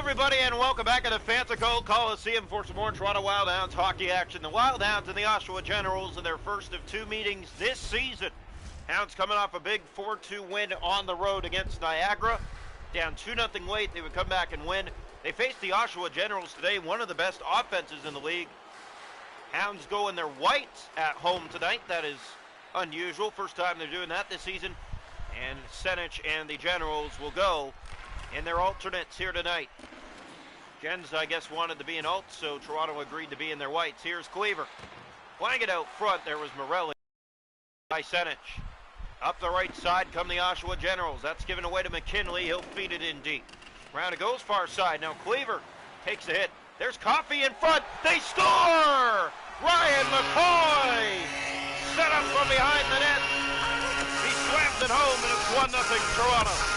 everybody, and welcome back to the Fantico Coliseum for some more Toronto Wildhounds hockey action. The Wildhounds and the Oshawa Generals in their first of two meetings this season. Hounds coming off a big 4-2 win on the road against Niagara. Down 2-0 late, they would come back and win. They faced the Oshawa Generals today, one of the best offenses in the league. Hounds go in their whites at home tonight. That is unusual. First time they're doing that this season. And Senich and the Generals will go in their alternates here tonight. Gens, I guess, wanted to be in alt, so Toronto agreed to be in their whites. Here's Cleaver. Playing it out front, there was Morelli by Senich. Up the right side come the Oshawa Generals. That's given away to McKinley. He'll feed it in deep. Round it goes far side. Now Cleaver takes a hit. There's Coffey in front. They score! Ryan McCoy set up from behind the net. He slams it home, and it's 1-0 Toronto.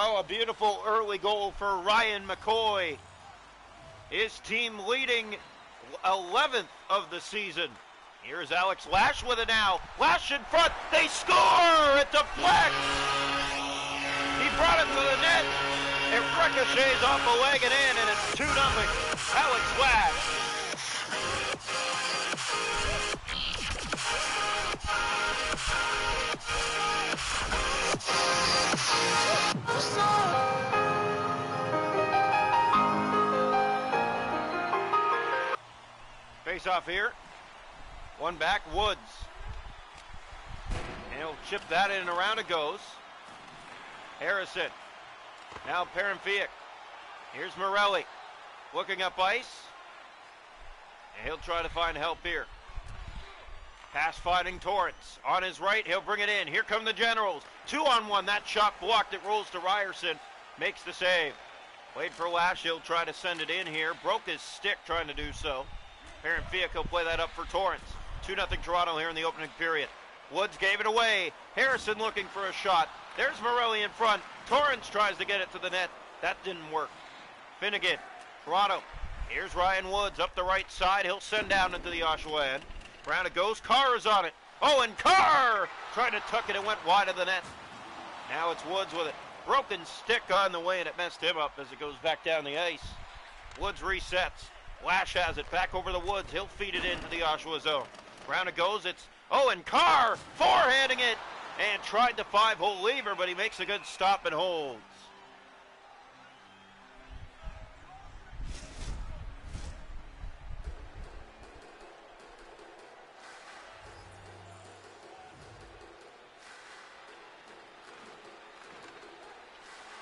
Oh, a beautiful early goal for Ryan McCoy. His team leading 11th of the season. Here's Alex Lash with it now. Lash in front. They score! It deflects! He brought it to the net. It ricochets off the leg and in, and it's 2-0. Alex Lash. Face off here. One back, Woods. And he'll chip that in and around it goes. Harrison. Now Parenfiak. Here's Morelli. Looking up ice. And he'll try to find help here. Pass fighting Torrance. On his right, he'll bring it in. Here come the Generals. 2-on-1. That shot blocked. It rolls to Ryerson. Makes the save. Wait for Lash. He'll try to send it in here. Broke his stick trying to do so. Parenfiak will play that up for Torrance. 2-0 Toronto here in the opening period. Woods gave it away. Harrison looking for a shot. There's Morelli in front. Torrance tries to get it to the net. That didn't work. Finnegan. Toronto. Here's Ryan Woods up the right side. He'll send down into the Oshawa end. Round it goes. Carr is on it. Oh, and Carr tried to tuck it and went wide of the net. Now it's Woods with it. Broken stick on the way, and it messed him up as it goes back down the ice. Woods resets. Lash has it back over the Woods. He'll feed it into the Oshawa zone. Round it goes. It's and Carr forehanding it and tried the 5-hole lever, but he makes a good stop and holds.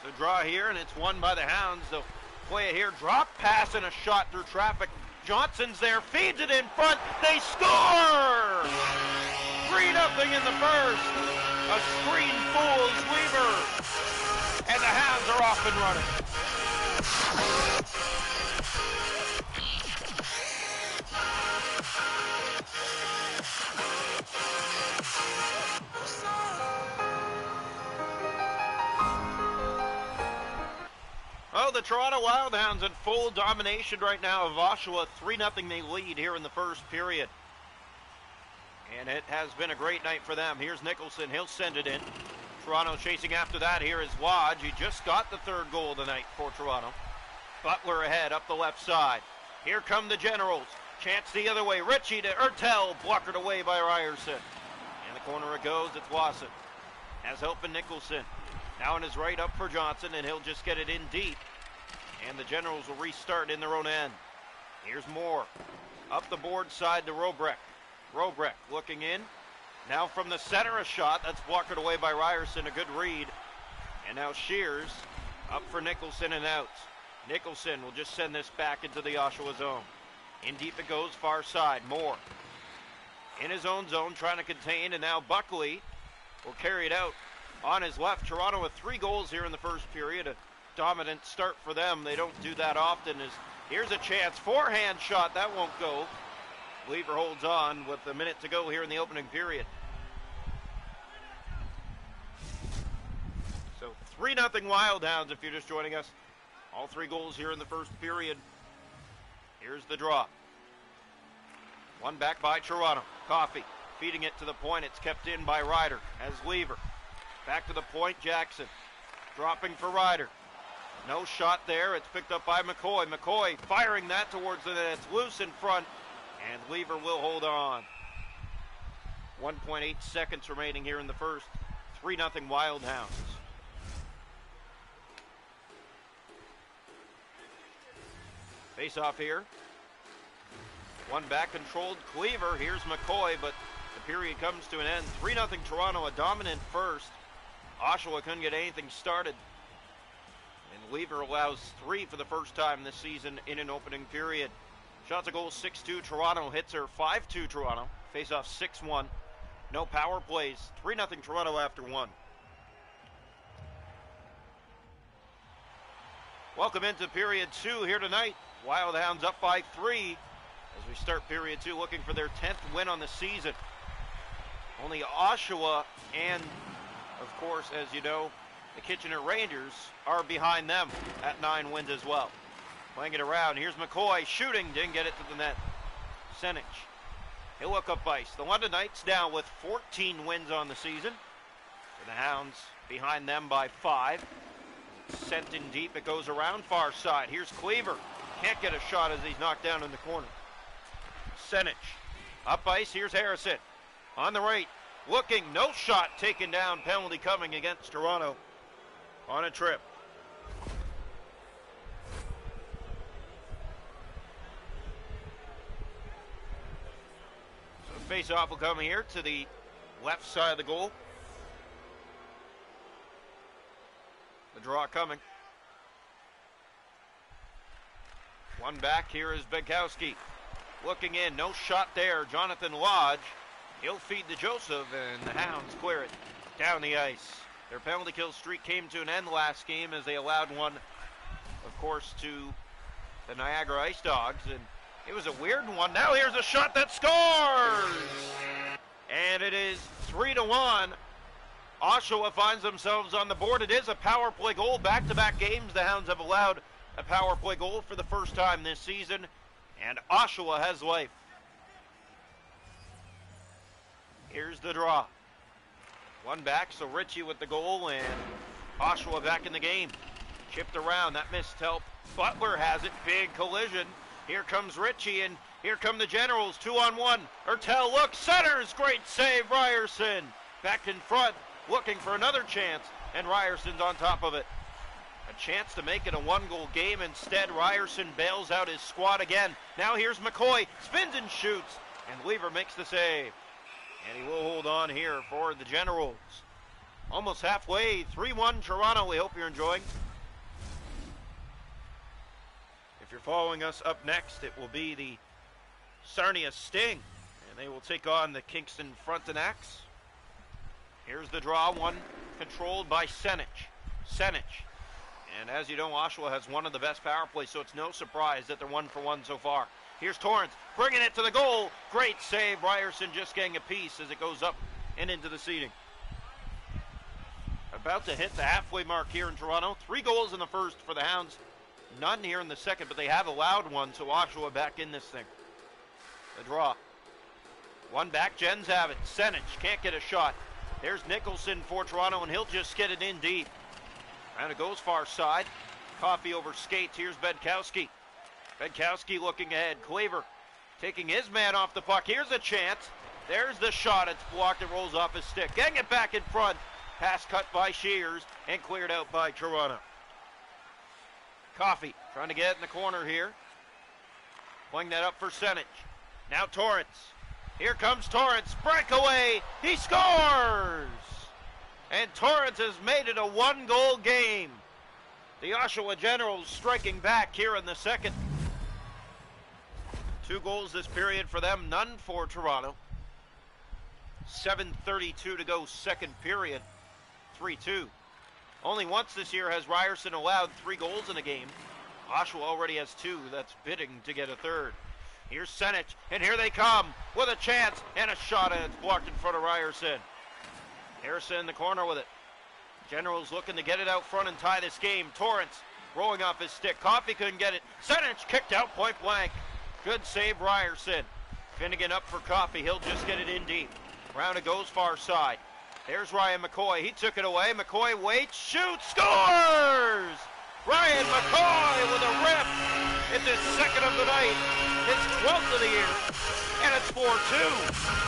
The draw here, and it's won by the Hounds. They'll play it here. Drop pass and a shot through traffic. Johnson's there, feeds it in front. They score! 3-0 in the first. A screen fools Weaver. And the Hounds are off and running. Oh, the Toronto Wildhounds in full domination right now of Oshawa. 3-0 they lead here in the first period. And it has been a great night for them. Here's Nicholson. He'll send it in. Toronto chasing after that. Here is Lodge. He just got the third goal of the night for Toronto. Butler ahead up the left side. Here come the Generals. Chance the other way. Ritchie to Ertel. Blockered away by Ryerson. In the corner it goes. It's Wasson. Has help in Nicholson. Now on his right up for Johnson, and he'll just get it in deep. And the Generals will restart in their own end. Here's Moore. Up the board side to Robrecht. Robrecht looking in. Now from the center a shot. That's blocked away by Ryerson. A good read. And now Shears up for Nicholson and out. Nicholson will just send this back into the Oshawa zone. In deep it goes, far side. Moore in his own zone trying to contain, and now Buckley will carry it out. On his left, Toronto with 3 goals here in the first period. A dominant start for them. They don't do that often. Here's a chance. Forehand shot. That won't go. Weaver holds on with a minute to go here in the opening period. So 3-0 Wildhounds if you're just joining us. All 3 goals here in the first period. Here's the draw. One back by Toronto. Coffey feeding it to the point. It's kept in by Ryder as Lever. Back to the point, Jackson. Dropping for Ryder. No shot there. It's picked up by McCoy. McCoy firing that towards the net. It's loose in front, and Lever will hold on. 1.8 seconds remaining here in the first. 3-0 Wild Hounds. Face off here. One back controlled Cleaver. Here's McCoy, but the period comes to an end. 3-0 Toronto, a dominant first. Oshawa couldn't get anything started. And Lever allows 3 for the first time this season in an opening period. Shots a goal 6-2 Toronto. Hits are 5-2 Toronto. Face off 6-1. No power plays. 3-0 Toronto after 1. Welcome into period 2 here tonight. Wild Hounds up by 3 as we start period 2, looking for their 10th win on the season. Only Oshawa and, of course, as you know, the Kitchener Rangers are behind them at 9 wins as well. Playing it around. Here's McCoy shooting. Didn't get it to the net. Senich. He'll look up ice. The London Knights now with 14 wins on the season. And the Hounds behind them by 5. Sent in deep. It goes around far side. Here's Cleaver. Can't get a shot as he's knocked down in the corner. Senich. Up ice. Here's Harrison. On the right. Looking. No shot taken down. Penalty coming against Toronto on a trip. So face-off will come here to the left side of the goal. The draw coming. One back here is Benkowski. Looking in, no shot there. Jonathan Lodge. He'll feed to Joseph, and the Hounds clear it down the ice. Their penalty kill streak came to an end last game as they allowed one, of course, to the Niagara Ice Dogs, and it was a weird one. Now here's a shot that scores! And it is 3-1. Oshawa finds themselves on the board. It is a power play goal. Back-to-back games, the Hounds have allowed a power play goal for the first time this season, and Oshawa has life. Here's the draw. One back, so Ritchie with the goal, and Oshawa back in the game. Chipped around, that missed help. Butler has it, big collision. Here comes Ritchie, and here come the Generals, 2-on-1. Ertel looks, centers, great save, Ryerson. Back in front, looking for another chance, and Ryerson's on top of it. A chance to make it a 1-goal game. Instead, Ryerson bails out his squad again. Now here's McCoy, spins and shoots, and Lever makes the save. And he will hold on here for the Generals. Almost halfway, 3-1 Toronto. We hope you're enjoying. If you're following us up next, it will be the Sarnia Sting, and they will take on the Kingston Frontenacs. Here's the draw, one controlled by Senich. Senich. And as you know, Oshawa has one of the best power plays, so it's no surprise that they're 1-for-1 so far. Here's Torrance, bringing it to the goal. Great save. Ryerson just getting a piece as it goes up and into the seating. About to hit the halfway mark here in Toronto. 3 goals in the first for the Hounds. None here in the second, but they have allowed one, so Oshawa back in this thing. The draw. One back, Gens have it. Senich can't get a shot. There's Nicholson for Toronto, and he'll just get it in deep. And it goes far side. Coffey over skates. Here's Benkowski. Benkowski looking ahead. Cleaver taking his man off the puck. Here's a chance. There's the shot. It's blocked. It rolls off his stick. Getting it back in front. Pass cut by Shears and cleared out by Toronto. Coffey trying to get it in the corner here. Playing that up for Senich. Now Torrance. Here comes Torrance. Breakaway. He scores! And Torrance has made it a 1-goal game. The Oshawa Generals striking back here in the second. 2 goals this period for them, none for Toronto. 7:32 to go, second period. 3-2. Only once this year has Ryerson allowed 3 goals in a game. Oshawa already has 2. That's bidding to get a third. Here's Senich, and here they come with a chance and a shot, and it's blocked in front of Ryerson. Harrison in the corner with it. Generals looking to get it out front and tie this game. Torrance rolling off his stick. Coffey couldn't get it. Senich kicked out point blank. Good save, Ryerson. Finnegan up for Coffey. He'll just get it in deep. Round it goes far side. There's Ryan McCoy. He took it away. McCoy waits, shoots, scores! Ryan McCoy with a rip. It's his second of the night. It's 12th of the year. And it's 4-2.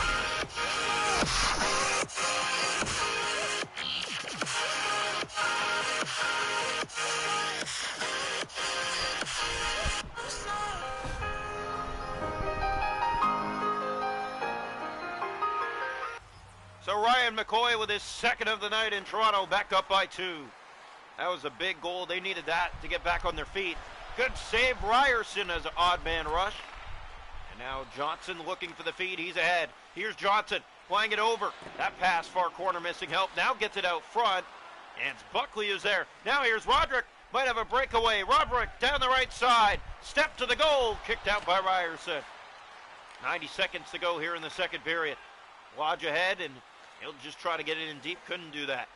So Ryan McCoy with his second of the night in Toronto, back up by 2. That was a big goal. They needed that to get back on their feet. Good save, Ryerson as an odd man rush. And now Johnson looking for the feed. He's ahead. Here's Johnson playing it over. That pass far corner missing help. Now gets it out front. And it's Buckley who's there. Now here's Roderick. Might have a breakaway. Roderick down the right side. Step to the goal. Kicked out by Ryerson. 90 seconds to go here in the second period. Lodge ahead, and he'll just try to get it in deep. Couldn't do that.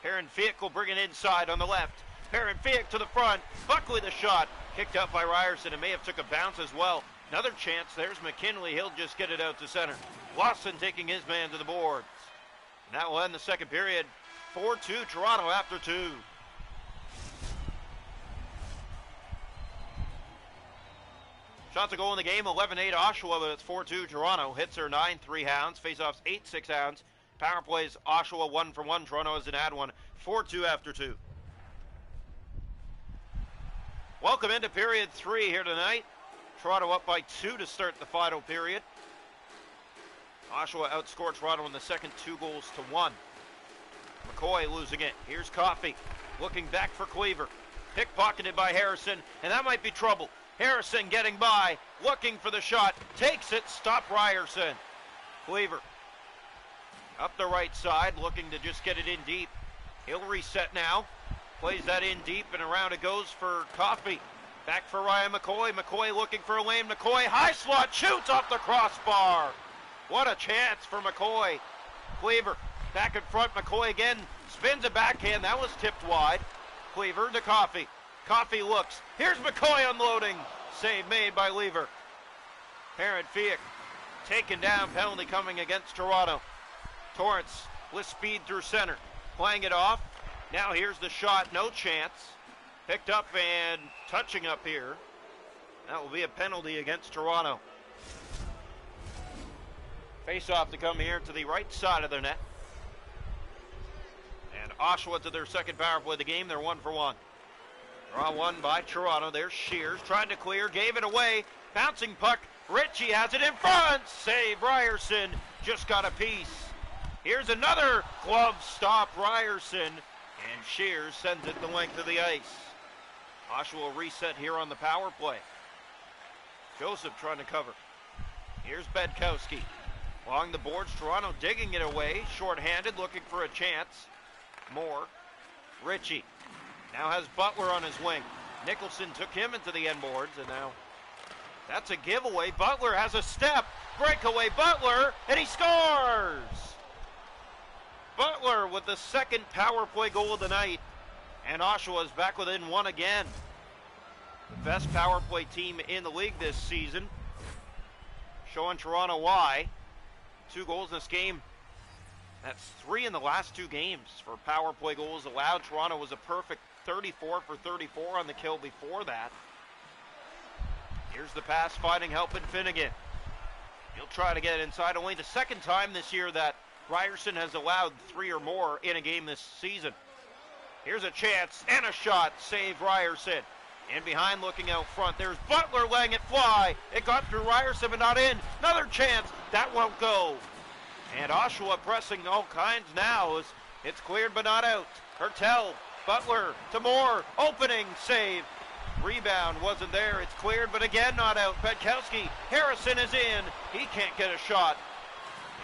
Perrin-Fiek will bring it inside on the left. Perrin-Fiek to the front. Buckley the shot. Kicked out by Ryerson. It may have took a bounce as well. Another chance. There's McKinley. He'll just get it out to center. Lawson taking his man to the boards. And that will end the second period. 4-2 Toronto after 2. Shots a goal in the game, 11-8 Oshawa, but it's 4-2 Toronto. Hits are 9-3 Hounds. Faceoffs 8-6 Hounds. Power plays Oshawa 1-for-1. Toronto hasn't had one. 4-2 after 2. Welcome into period 3 here tonight. Toronto up by 2 to start the final period. Oshawa outscored Toronto in the second 2-1. McCoy losing it. Here's Coffey looking back for Cleaver. Pickpocketed by Harrison, and that might be trouble. Harrison getting by, looking for the shot, takes it, stop Ryerson. Cleaver up the right side, looking to just get it in deep. He'll reset now, plays that in deep, and around it goes for Coffey. Back for Ryan McCoy. McCoy looking for a lane. McCoy, high slot, shoots off the crossbar. What a chance for McCoy. Cleaver back in front. McCoy again spins a backhand. That was tipped wide. Cleaver to Coffey. Coffey looks. Here's McCoy unloading. Save made by Lever. Perrin-Fiek taken down. Penalty coming against Toronto. Torrance with speed through center. Playing it off. Now here's the shot. No chance. Picked up and touching up here. That will be a penalty against Toronto. Face off to come here to the right side of their net. And Oshawa to their second power play of the game. They're 1-for-1. Draw one by Toronto. There's Shears trying to clear. Gave it away. Bouncing puck. Ritchie has it in front. Save Ryerson. Just got a piece. Here's another glove stop. Ryerson. And Shears sends it the length of the ice. Oshawa will reset here on the power play. Joseph trying to cover. Here's Bedkowski. Along the boards, Toronto digging it away. Short-handed, looking for a chance. Moore. Ritchie. Now has Butler on his wing. Nicholson took him into the end boards, and now that's a giveaway. Butler has a step. Breakaway Butler, and he scores! Butler with the second power play goal of the night. And Oshawa is back within one again. The best power play team in the league this season. Showing Toronto why. 2 goals in this game. That's 3 in the last 2 games for power play goals allowed. Toronto was a perfect 34 for 34 on the kill before that. Here's the pass, finding help in Finnegan. He'll try to get it inside. Only the second time this year that Ryerson has allowed 3 or more in a game this season. Here's a chance and a shot. Save Ryerson. And behind looking out front, there's Butler letting it fly. It got through Ryerson but not in. Another chance. That won't go. And Oshawa pressing all kinds now. It's cleared but not out. Hertel, Butler to Moore. Opening, save. Rebound wasn't there. It's cleared but again not out. Bedkowski. Harrison is in. He can't get a shot.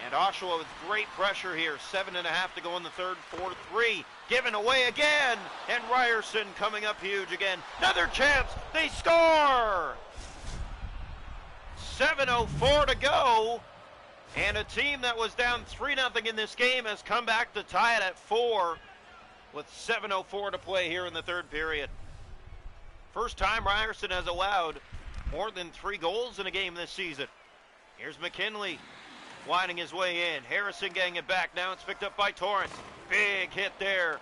And Oshawa with great pressure here. 7.5 to go in the third. 4-3. Given away again. And Ryerson coming up huge again. Another chance. They score! 7:04 to go. And a team that was down 3-0 in this game has come back to tie it at 4 with 7:04 to play here in the third period. First time Ryerson has allowed more than 3 goals in a game this season. Here's McKinley winding his way in. Harrison getting it back. Now it's picked up by Torrance. Big hit there.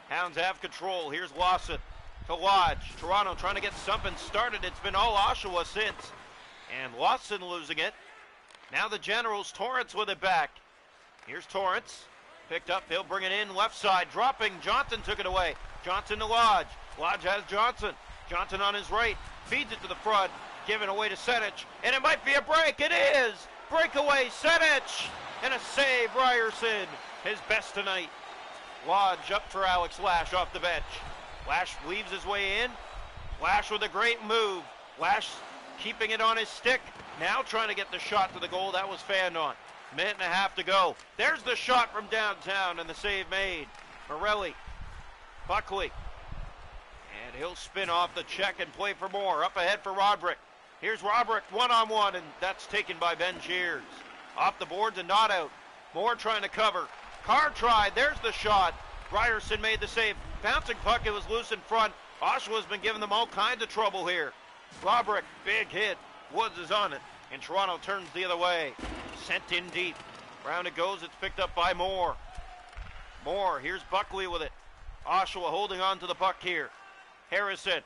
Hounds have control. Here's Lawson to Lodge. Toronto trying to get something started. It's been all Oshawa since. And Lawson losing it. Now the Generals, Torrance with it back. Here's Torrance. Picked up, he'll bring it in left side. Dropping, Johnson took it away. Johnson to Lodge. Lodge has Johnson. Johnson on his right. Feeds it to the front. Given away to Sedic. And it might be a break. It is! Breakaway, Sedic! And a save, Ryerson. His best tonight. Lodge up for Alex Lash off the bench. Lash weaves his way in. Lash with a great move. Lash keeping it on his stick. Now trying to get the shot to the goal. That was fanned on. Minute and a half to go. There's the shot from downtown and the save made. Morelli. Buckley. And he'll spin off the check and play for more. Up ahead for Roderick. Here's Roderick one-on-one, and that's taken by Ben Shears. Off the boards and not out. Moore trying to cover. Carr tried. There's the shot. Ryerson made the save. Bouncing puck. It was loose in front. Oshawa's been giving them all kinds of trouble here. Roderick, big hit. Woods is on it, and Toronto turns the other way. Sent in deep. Round it goes. It's picked up by Moore. Moore. Here's Buckley with it. Oshawa holding on to the puck here. Harrison.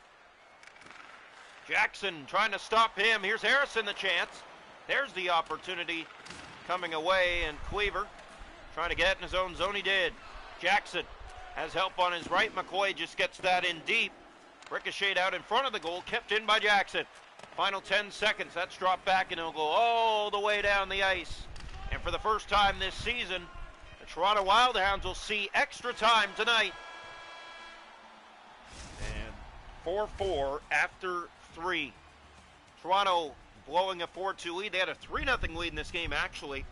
Jackson trying to stop him. Here's Harrison the chance. There's the opportunity coming away, and Cleaver trying to get in his own zone. He did. Jackson has help on his right. McCoy just gets that in deep. Ricocheted out in front of the goal. Kept in by Jackson. Final 10 seconds. That's dropped back, and it'll go all the way down the ice. And for the first time this season, the Toronto Wildhounds will see extra time tonight. And 4-4 after 3. Toronto blowing a 4-2 lead. They had a 3-0 lead in this game, actually.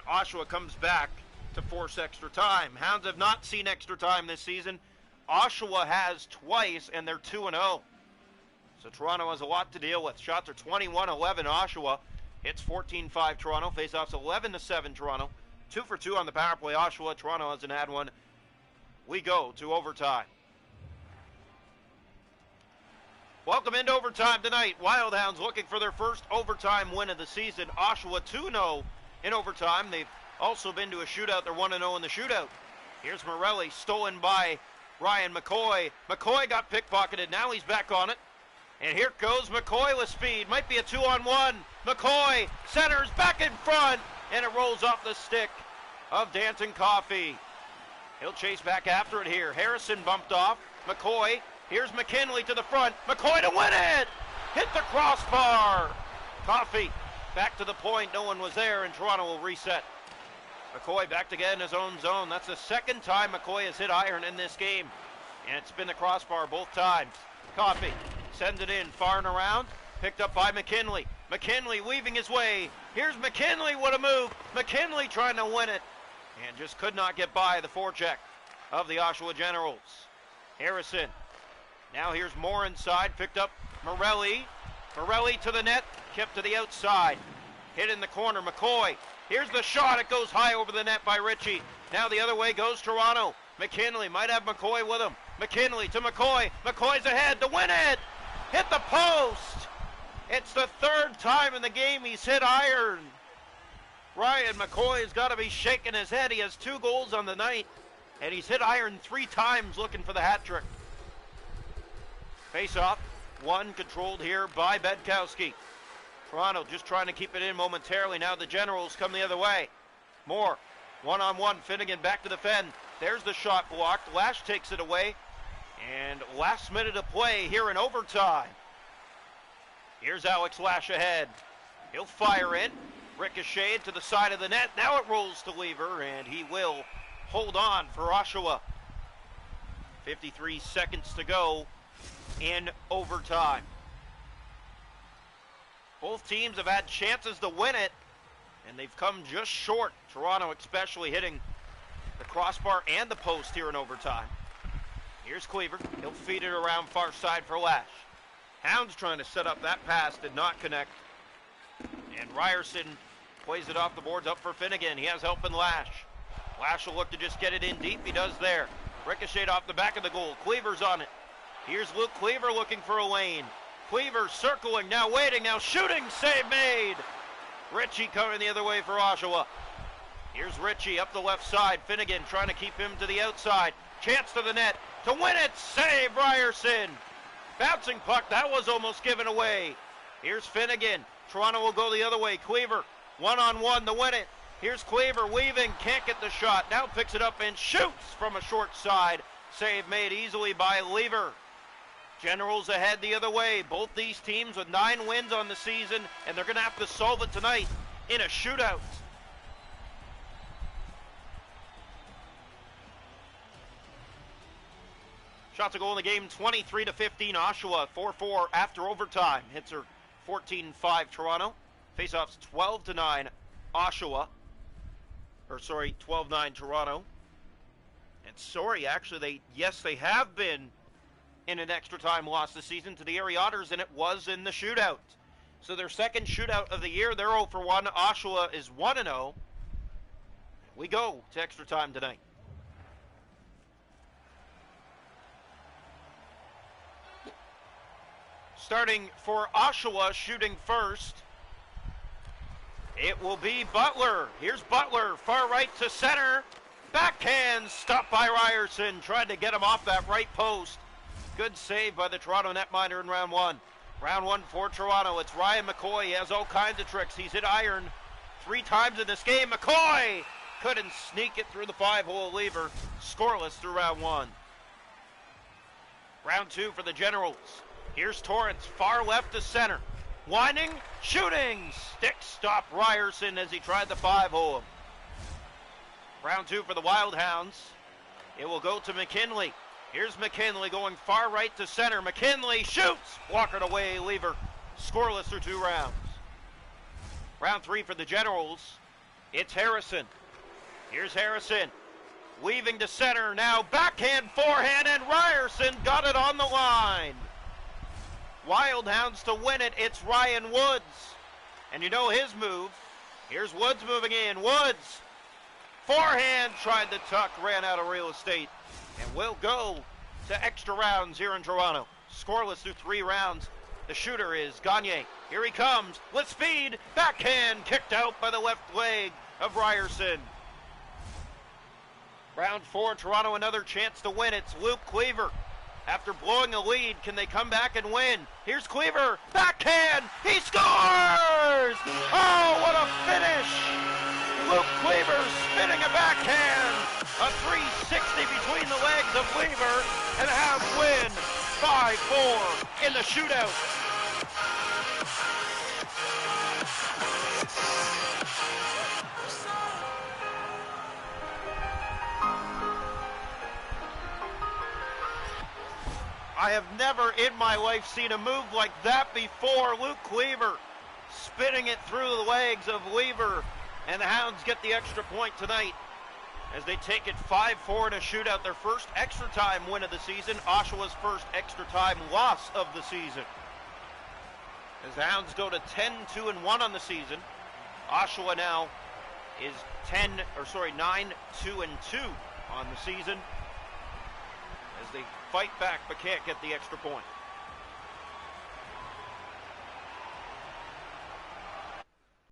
Oshawa comes back to force extra time. Hounds have not seen extra time this season. Oshawa has twice, and they're 2-0. So Toronto has a lot to deal with. Shots are 21-11 Oshawa. Hits 14-5 Toronto. Faceoffs 11-7 Toronto. 2 for 2 on the power play. Oshawa. Toronto hasn't had one. We go to overtime. Welcome into overtime tonight. Wildhounds looking for their first overtime win of the season. Oshawa 2-0 in overtime. They've also been to a shootout. They're 1-0 in the shootout. Here's Morelli, stolen by Ryan McCoy. McCoy got pickpocketed. Now he's back on it. And here goes McCoy with speed. Might be a 2-on-1. McCoy centers back in front. And it rolls off the stick of Danton Coffey. He'll chase back after it here. Harrison bumped off. McCoy. Here's McKinley to the front. McCoy to win it! Hit the crossbar! Coffey back to the point. No one was there, and Toronto will reset. McCoy back to get in his own zone. That's the second time McCoy has hit iron in this game. And it's been the crossbar both times. Coffey sends it in, far and around. Picked up by McKinley. McKinley weaving his way. Here's McKinley, what a move. McKinley trying to win it. And just could not get by the forecheck of the Oshawa Generals. Harrison. Now here's Moore inside, picked up Morelli. Morelli to the net, kept to the outside. Hit in the corner, McCoy. Here's the shot, it goes high over the net by Ritchie. Now the other way goes Toronto. McKinley might have McCoy with him. McKinley to McCoy. McCoy's ahead to win it. Hit the post. It's the third time in the game he's hit iron. Ryan McCoy has got to be shaking his head. He has 2 goals on the night, and he's hit iron 3 times looking for the hat trick. Face-off, 1 controlled here by Bedkowski. Toronto just trying to keep it in momentarily. Now the Generals come the other way. Moore, 1-on-1, Finnegan back to the Fen. There's the shot blocked. Lash takes it away. And last minute of play here in overtime. Here's Alex Lash ahead. He'll fire in. Ricocheted to the side of the net. Now it rolls to Lever, and he will hold on for Oshawa. 53 seconds to go in overtime. Both teams have had chances to win it, and they've come just short. Toronto especially hitting the crossbar and the post here in overtime. Here's Cleaver. He'll feed it around far side for Lash. Hounds trying to set up that pass, did not connect. And Ryerson plays it off the boards up for Finnegan. He has help in Lash. Lash will look to just get it in deep. He does there. Ricochet off the back of the goal. Cleaver's on it. Here's Luke Cleaver looking for a lane. Cleaver circling, now waiting, now shooting, save made. Ritchie coming the other way for Oshawa. Here's Ritchie up the left side. Finnegan trying to keep him to the outside. Chance to the net to win it. Save Ryerson. Bouncing puck, that was almost given away. Here's Finnegan. Toronto will go the other way. Cleaver, one-on-one to win it. Here's Cleaver weaving, can't get the shot. Now picks it up and shoots from a short side. Save made easily by Lever. Generals ahead the other way. Both these teams with 9 wins on the season, and they're going to have to solve it tonight in a shootout. Shots to goal in the game, 23-15. Oshawa, 4-4 after overtime. Hits are 14-5 Toronto. Faceoffs 12-9 Oshawa. 12-9 Toronto. And actually, they have been in an extra time loss this season to the Erie Otters, and it was in the shootout. So their second shootout of the year, they're 0-1. Oshawa is 1-0. We go to extra time tonight. Starting for Oshawa, shooting first, it will be Butler. Here's Butler, far right to center. Backhand, stopped by Ryerson. Tried to get him off that right post. Good save by the Toronto netminder in round 1. Round 1 for Toronto. It's Ryan McCoy. He has all kinds of tricks. He's hit iron 3 times in this game. McCoy couldn't sneak it through the 5-hole lever. Scoreless through round 1. Round 2 for the Generals. Here's Torrance, far left to center. Winding, shooting. Stick stop Ryerson as he tried the 5-hole. Round 2 for the Wild Hounds. It will go to McKinley. Here's McKinley going far right to center. McKinley shoots. Walkered away, Lever. Scoreless through 2 rounds. Round 3 for the Generals. It's Harrison. Here's Harrison. Weaving to center. Now backhand, forehand, and Ryerson got it on the line. Wild Hounds to win it. It's Ryan Woods. And you know his move. Here's Woods moving in. Woods. Forehand, tried to tuck, ran out of real estate. And we'll go to extra rounds here in Toronto. Scoreless through 3 rounds. The shooter is Gagne. Here he comes with speed. Backhand kicked out by the left leg of Ryerson. Round 4, Toronto another chance to win. It's Luke Cleaver. After blowing a lead, can they come back and win? Here's Cleaver. Backhand. He scores! Oh, what a finish! Luke Cleaver spinning a backhand. A 360 between the legs of Cleaver, and the Hounds win 5-4 in the shootout. I have never in my life seen a move like that before. Luke Cleaver spinning it through the legs of Weaver, and the Hounds get the extra point tonight as they take it 5-4 in a shootout, their first extra time win of the season, Oshawa's first extra time loss of the season. As the Hounds go to 10-2-1 on the season, Oshawa now is 9-2-2 on the season as they fight back but can't get the extra point.